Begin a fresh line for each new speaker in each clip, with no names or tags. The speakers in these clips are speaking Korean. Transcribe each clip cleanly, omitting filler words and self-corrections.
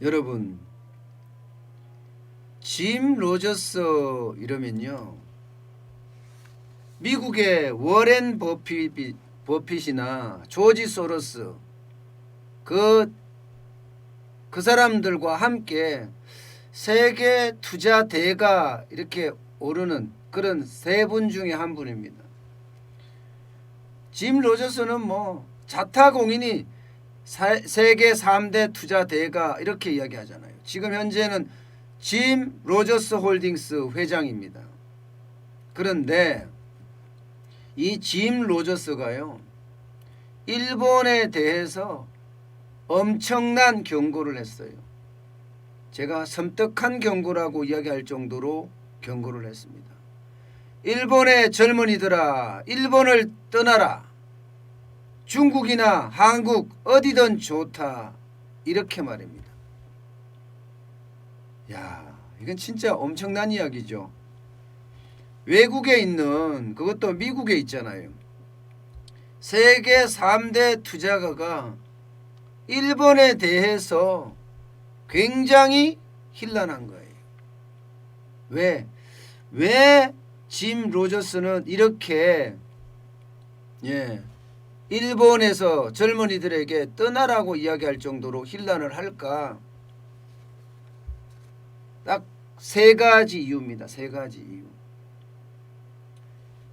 여러분, 짐 로저스 이러면요, 미국의 워렌 버핏이나 조지 소로스 그 사람들과 함께 세계 투자 대가 이렇게 오르는 그런 세 분 중에 한 분입니다. 짐 로저스는 뭐 자타공인이 세계 3대 투자 대가 이렇게 이야기하잖아요. 지금 현재는 짐 로저스 홀딩스 회장입니다. 그런데 이 짐 로저스가요, 일본에 대해서 엄청난 경고를 했어요. 제가 섬뜩한 경고라고 이야기할 정도로 경고를 했습니다. 일본의 젊은이들아, 일본을 떠나라. 중국이나 한국 어디든 좋다. 이렇게 말입니다. 야, 이건 진짜 엄청난 이야기죠. 외국에 있는, 그것도 미국에 있잖아요, 세계 3대 투자가가 일본에 대해서 굉장히 힐난한 거예요. 왜 짐 로저스는 이렇게 일본에서 젊은이들에게 떠나라고 이야기할 정도로 힐난을 할까? 딱 세 가지 이유입니다. 세 가지 이유.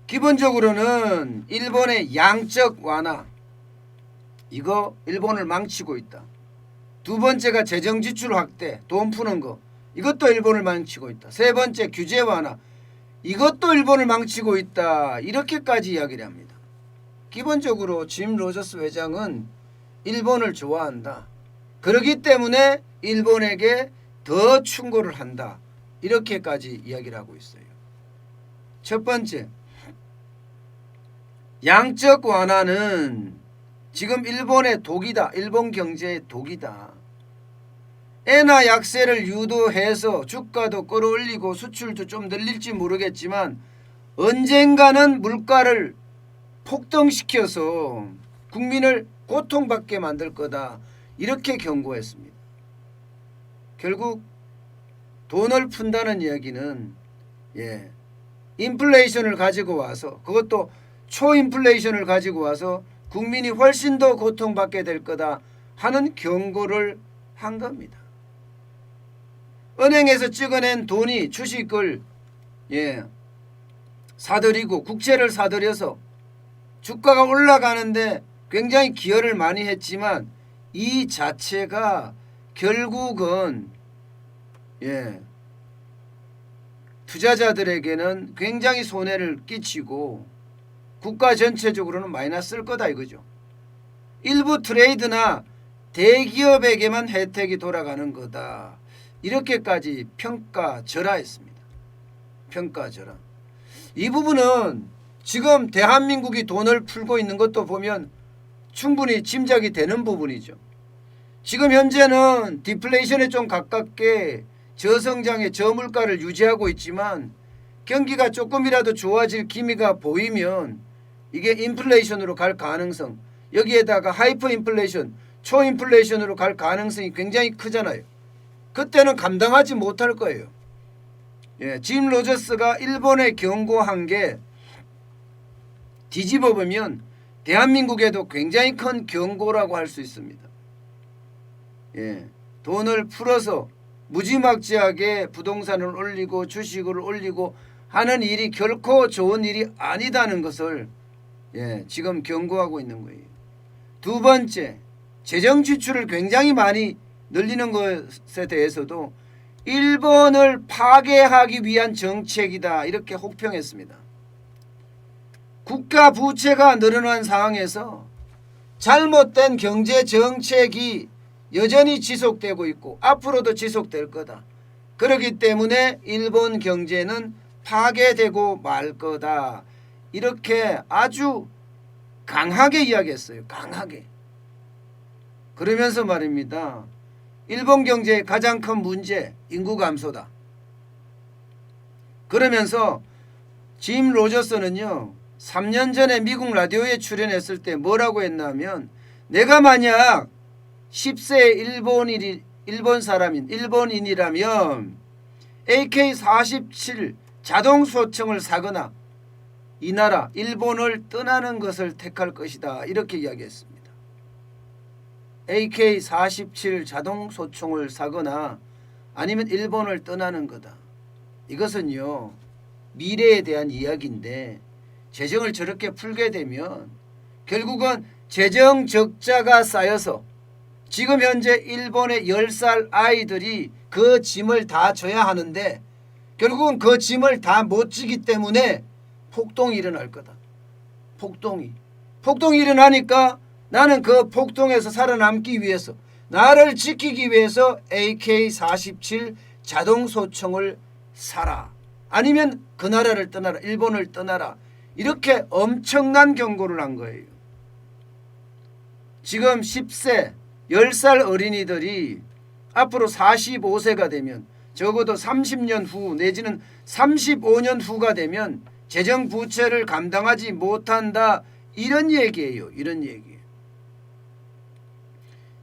기본적으로는 일본의 양적 완화, 이거 일본을 망치고 있다. 두 번째가 재정 지출 확대, 돈 푸는 거, 이것도 일본을 망치고 있다. 세 번째 규제 완화, 이것도 일본을 망치고 있다. 이렇게까지 이야기를 합니다. 기본적으로 짐 로저스 회장은 일본을 좋아한다. 그렇기 때문에 일본에게 더 충고를 한다. 이렇게까지 이야기를 하고 있어요. 첫 번째, 양적 완화는 지금 일본의 독이다. 일본 경제의 독이다. 엔화 약세를 유도해서 주가도 끌어올리고 수출도 좀 늘릴지 모르겠지만 언젠가는 물가를 폭등시켜서 국민을 고통받게 만들 거다. 이렇게 경고했습니다. 결국 돈을 푼다는 이야기는 인플레이션을 가지고 와서, 그것도 초인플레이션을 가지고 와서 국민이 훨씬 더 고통받게 될 거다 하는 경고를 한 겁니다. 은행에서 찍어낸 돈이 주식을 사들이고 국채를 사들여서 주가가 올라가는데 굉장히 기여를 많이 했지만 이 자체가 결국은 투자자들에게는 굉장히 손해를 끼치고 국가 전체적으로는 마이너스일 거다 이거죠. 일부 트레이드나 대기업에게만 혜택이 돌아가는 거다. 이렇게까지 평가절하했습니다. 평가절하. 이 부분은 지금 대한민국이 돈을 풀고 있는 것도 보면 충분히 짐작이 되는 부분이죠. 지금 현재는 디플레이션에 좀 가깝게 저성장의 저물가를 유지하고 있지만 경기가 조금이라도 좋아질 기미가 보이면 이게 인플레이션으로 갈 가능성, 여기에다가 하이퍼 인플레이션, 초인플레이션으로 갈 가능성이 굉장히 크잖아요. 그때는 감당하지 못할 거예요. 짐 로저스가 일본에 경고한 게 뒤집어 보면 대한민국에도 굉장히 큰 경고라고 할 수 있습니다. 돈을 풀어서 무지막지하게 부동산을 올리고 주식을 올리고 하는 일이 결코 좋은 일이 아니다는 것을 지금 경고하고 있는 거예요. 두 번째, 재정 지출을 굉장히 많이 늘리는 것에 대해서도 일본을 파괴하기 위한 정책이다. 이렇게 혹평했습니다. 국가 부채가 늘어난 상황에서 잘못된 경제 정책이 여전히 지속되고 있고 앞으로도 지속될 거다. 그렇기 때문에 일본 경제는 파괴되고 말 거다. 이렇게 아주 강하게 이야기했어요. 강하게. 그러면서 말입니다. 일본 경제의 가장 큰 문제, 인구 감소다. 그러면서 짐 로저스는요, 3년 전에 미국 라디오에 출연했을 때 뭐라고 했냐면, 내가 만약 10세 일본 사람인 일본인이라면 AK-47 자동소총을 사거나 이 나라 일본을 떠나는 것을 택할 것이다. 이렇게 이야기했습니다. AK-47 자동소총을 사거나 아니면 일본을 떠나는 거다. 이것은요 미래에 대한 이야기인데 재정을 저렇게 풀게 되면 결국은 재정 적자가 쌓여서 지금 현재 일본의 10살 아이들이 그 짐을 다 져야 하는데 결국은 그 짐을 다 못 지기 때문에 폭동이 일어날 거다. 폭동이 일어나니까 나는 그 폭동에서 살아남기 위해서 나를 지키기 위해서 AK-47 자동소총을 사라. 아니면 그 나라를 떠나라. 일본을 떠나라. 이렇게 엄청난 경고를 한 거예요. 지금 10세 10살 어린이들이 앞으로 45세가 되면 적어도 30년 후 내지는 35년 후가 되면 재정 부채를 감당하지 못한다. 이런 얘기예요. 이런 얘기예요.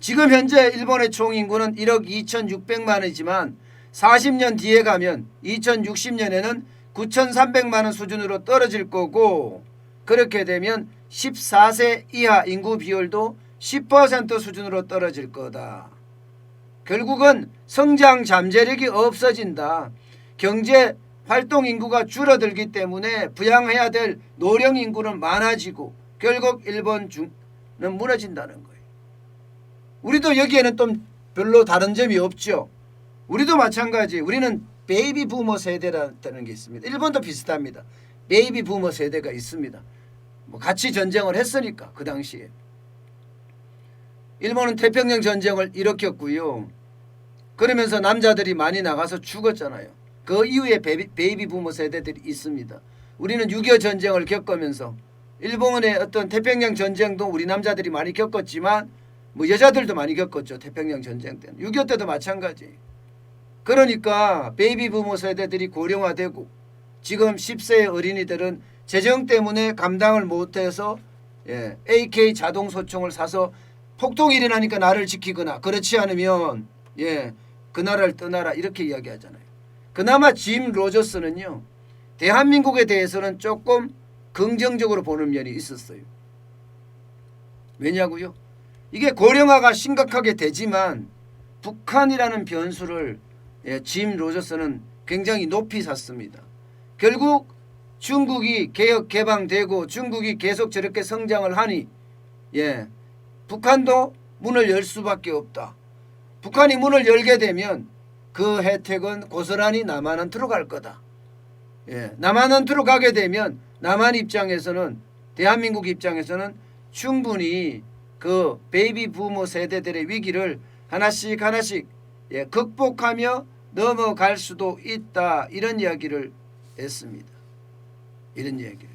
지금 현재 일본의 총인구는 1억 2,600만이지만 40년 뒤에 가면 2060년에는 9,300만 원 수준으로 떨어질 거고 그렇게 되면 14세 이하 인구 비율도 10% 수준으로 떨어질 거다. 결국은 성장 잠재력이 없어진다. 경제 활동 인구가 줄어들기 때문에 부양해야 될 노령 인구는 많아지고 결국 일본은 무너진다는 거예요. 우리도 여기에는 좀 별로 다른 점이 없죠. 우리도 마찬가지. 우리는 베이비 부머 세대라는 게 있습니다. 일본도 비슷합니다. 베이비 부머 세대가 있습니다. 뭐 같이 전쟁을 했으니까 그 당시에. 일본은 태평양 전쟁을 일으켰고요. 그러면서 남자들이 많이 나가서 죽었잖아요. 그 이후에 베이비 부머 세대들이 있습니다. 우리는 6.25 전쟁을 겪으면서 일본의 어떤 태평양 전쟁도 우리 남자들이 많이 겪었지만 뭐 여자들도 많이 겪었죠. 태평양 전쟁 때는. 6.25 때도 마찬가지. 그러니까 베이비 부머 세대들이 고령화되고 지금 10세의 어린이들은 재정 때문에 감당을 못해서 AK 자동소총을 사서 폭동이 일어나니까 나를 지키거나 그렇지 않으면 그 나라를 떠나라 이렇게 이야기하잖아요. 그나마 짐 로저스는요. 대한민국에 대해서는 조금 긍정적으로 보는 면이 있었어요. 왜냐고요? 이게 고령화가 심각하게 되지만 북한이라는 변수를 짐 로저스는 굉장히 높이 샀습니다. 결국 중국이 개혁 개방되고 중국이 계속 저렇게 성장을 하니 북한도 문을 열 수밖에 없다. 북한이 문을 열게 되면 그 혜택은 고스란히 남한한테로 갈 거다. 남한한테로 가게 되면 남한 입장에서는 대한민국 입장에서는 충분히 그 베이비 부모 세대들의 위기를 하나씩 극복하며 넘어갈 수도 있다. 이런 이야기를 했습니다. 이런 얘기를.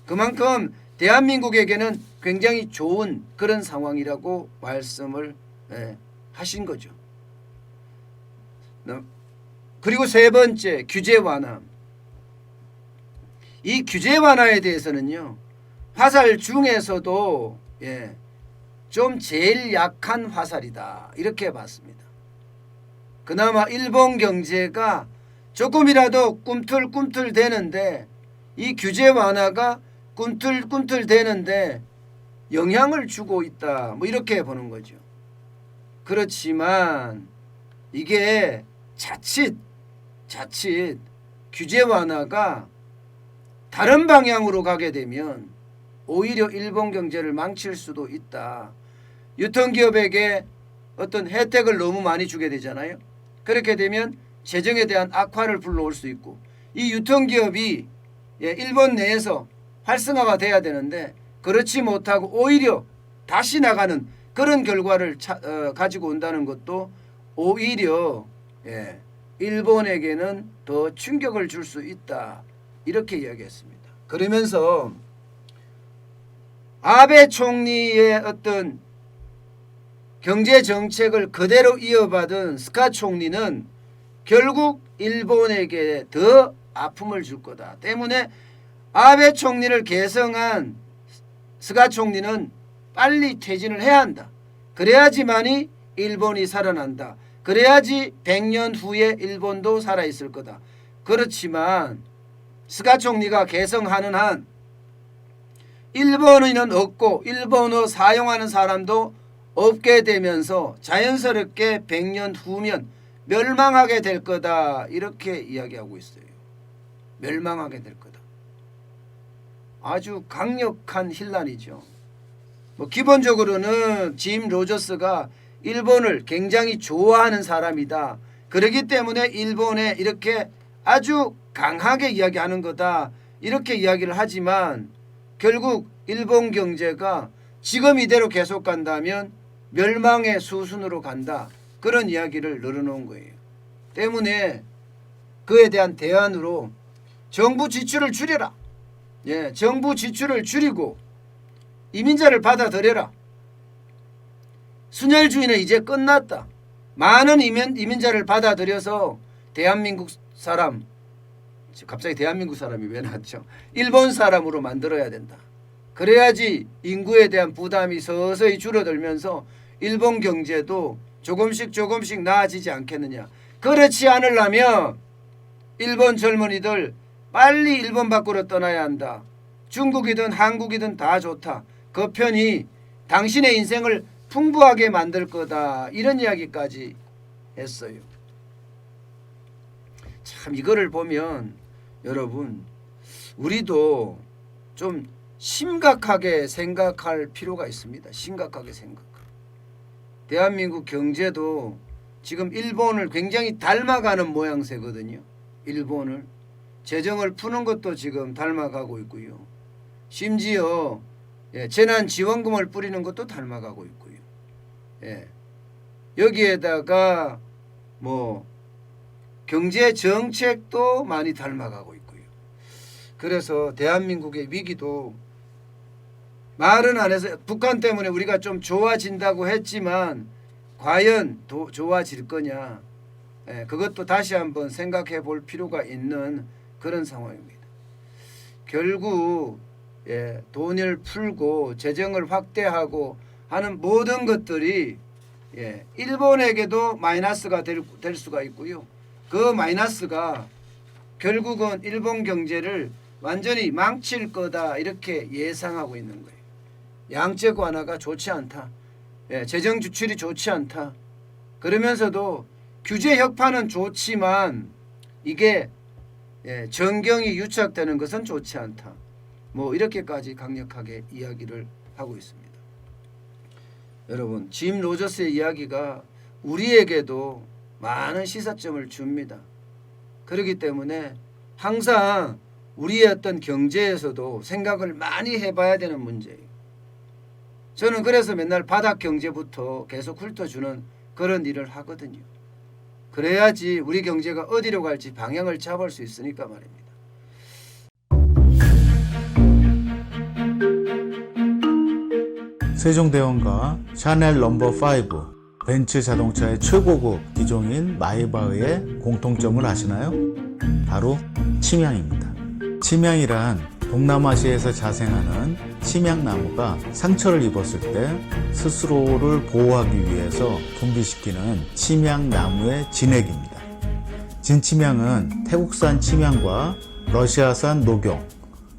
그만큼 대한민국에게는 굉장히 좋은 그런 상황이라고 말씀을 하신 거죠. 그리고 세 번째 규제 완화. 이 규제 완화에 대해서는요. 화살 중에서도 좀 제일 약한 화살이다. 이렇게 봤습니다. 그나마 일본 경제가 조금이라도 꿈틀꿈틀 되는데 이 규제 완화가 꿈틀꿈틀 되는데 영향을 주고 있다. 뭐 이렇게 보는 거죠. 그렇지만 이게 자칫 규제 완화가 다른 방향으로 가게 되면 오히려 일본 경제를 망칠 수도 있다. 유통기업에게 어떤 혜택을 너무 많이 주게 되잖아요. 그렇게 되면 재정에 대한 악화를 불러올 수 있고 이 유통기업이 일본 내에서 활성화가 돼야 되는데 그렇지 못하고 오히려 다시 나가는 그런 결과를 가지고 온다는 것도 오히려 일본에게는 더 충격을 줄 수 있다. 이렇게 이야기했습니다. 그러면서 아베 총리의 어떤 경제 정책을 그대로 이어받은 스가 총리는 결국 일본에게 더 아픔을 줄 거다. 때문에 아베 총리를 계승한 스가 총리는 빨리 퇴진을 해야 한다. 그래야지만이 일본이 살아난다. 그래야지 100년 후에 일본도 살아있을 거다. 그렇지만 스가 총리가 개성하는 한 일본어는 없고 일본어 사용하는 사람도 없게 되면서 자연스럽게 100년 후면 멸망하게 될 거다. 이렇게 이야기하고 있어요. 멸망하게 될 거다. 아주 강력한 hin란이죠. 기본적으로는 짐 로저스가 일본을 굉장히 좋아하는 사람이다. 그렇기 때문에 일본에 이렇게 아주 강하게 이야기하는 거다. 이렇게 이야기를 하지만 결국 일본 경제가 지금 이대로 계속 간다면 멸망의 수순으로 간다. 그런 이야기를 늘어놓은 거예요. 때문에 그에 대한 대안으로 정부 지출을 줄여라. 정부 지출을 줄이고 이민자를 받아들여라. 순혈주의는 이제 끝났다. 많은 이민자를 받아들여서 대한민국 사람, 갑자기 대한민국 사람이 왜 나왔죠? 일본 사람으로 만들어야 된다. 그래야지 인구에 대한 부담이 서서히 줄어들면서 일본 경제도 조금씩 나아지지 않겠느냐. 그렇지 않으려면 일본 젊은이들 빨리 일본 밖으로 떠나야 한다. 중국이든 한국이든 다 좋다. 그 편이 당신의 인생을 풍부하게 만들 거다. 이런 이야기까지 했어요. 참 이거를 보면 여러분 우리도 좀 심각하게 생각할 필요가 있습니다. 심각하게 생각할. 대한민국 경제도 지금 일본을 굉장히 닮아가는 모양새거든요. 일본을. 재정을 푸는 것도 지금 닮아가고 있고요. 심지어 재난지원금을 뿌리는 것도 닮아가고 있고요. 여기에다가 경제정책도 많이 닮아가고 있고요. 그래서 대한민국의 위기도 말은 안 해서 북한 때문에 우리가 좀 좋아진다고 했지만 과연 좋아질 거냐. 그것도 다시 한번 생각해 볼 필요가 있는 그런 상황입니다. 결국 돈을 풀고 재정을 확대하고 하는 모든 것들이 일본에게도 마이너스가 될 수가 있고요. 그 마이너스가 결국은 일본 경제를 완전히 망칠 거다. 이렇게 예상하고 있는 거예요. 양적 완화가 좋지 않다. 재정 지출이 좋지 않다. 그러면서도 규제 혁파는 좋지만 이게 정경이 유착되는 것은 좋지 않다. 이렇게까지 강력하게 이야기를 하고 있습니다. 여러분 짐 로저스의 이야기가 우리에게도 많은 시사점을 줍니다. 그렇기 때문에 항상 우리의 어떤 경제에서도 생각을 많이 해봐야 되는 문제예요. 저는 그래서 맨날 바닥 경제부터 계속 훑어주는 그런 일을 하거든요. 그래야지 우리 경제가 어디로 갈지 방향을 잡을 수 있으니까 말입니다.
세종대왕과 샤넬 넘버5 벤츠 자동차의 최고급 기종인 마이바흐의 공통점을 아시나요? 바로 침향입니다. 침향이란 동남아시아에서 자생하는 침향나무가 상처를 입었을 때 스스로를 보호하기 위해서 분비시키는 침향나무의 진액입니다. 진침향은 태국산 침향과 러시아산 녹용,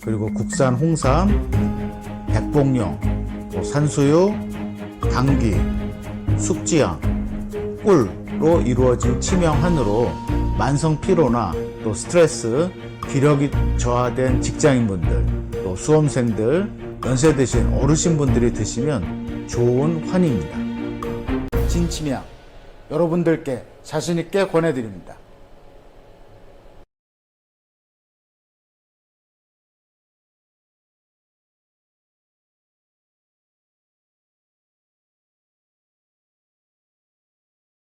그리고 국산 홍삼, 백봉령, 산수유, 당귀, 숙지향, 꿀로 이루어진 침향환으로 만성 피로나 또 스트레스, 기력이 저하된 직장인분들, 또 수험생들, 연세 드신 어르신분들이 드시면 좋은 환입니다. 진침향 여러분들께 자신있게 권해드립니다.